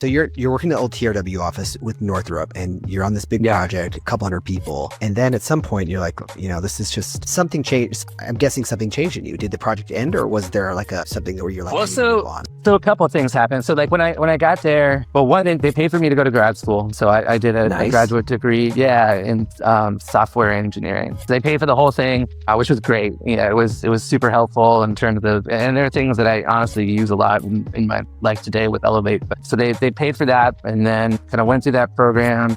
So you're working in the old TRW office with Northrop, and you're on this big project, a couple hundred people, and then at some point you're like, this is just something changed. I'm guessing something changed in you. Did the project end, or was there like something where you're like, well, I need to move on? So a couple of things happened. So like when I got there, well, one, they paid for me to go to grad school, so I did a graduate degree, in software engineering. They paid for the whole thing, which was great. It was super helpful in terms of, and there are things that I honestly use a lot in my life today with Elevate. But so they paid for that, and then kind of went through that program,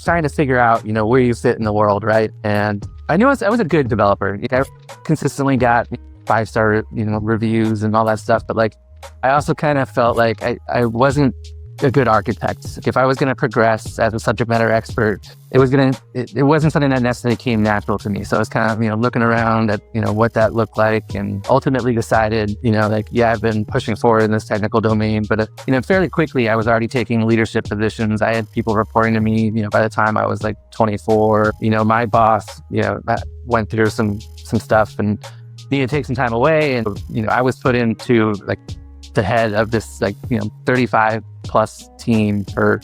trying to figure out, where you fit in the world, right? And I knew I was a good developer. I consistently got 5-star, reviews and all that stuff. But like, I also kind of felt like I wasn't a good architect. If I was going to progress as a subject matter expert, it wasn't something that necessarily came natural to me. So I was kind of, looking around at, what that looked like, and ultimately decided, I've been pushing forward in this technical domain, but, fairly quickly I was already taking leadership positions. I had people reporting to me, by the time I was like 24. My boss, went through some stuff and needed to take some time away. And, I was put into like the head of this 35 plus team for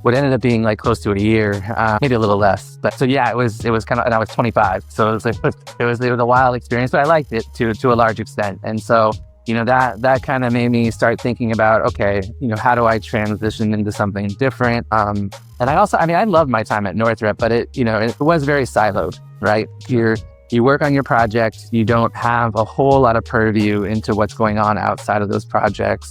what ended up being like close to a year, maybe a little less. But so it was kind of, and I was 25, so it was like it was a wild experience, but I liked it to a large extent. And so that kind of made me start thinking about, okay, how do I transition into something different? And I also, I love my time at Northrop, but it was very siloed, right? You work on your project, you don't have a whole lot of purview into what's going on outside of those projects.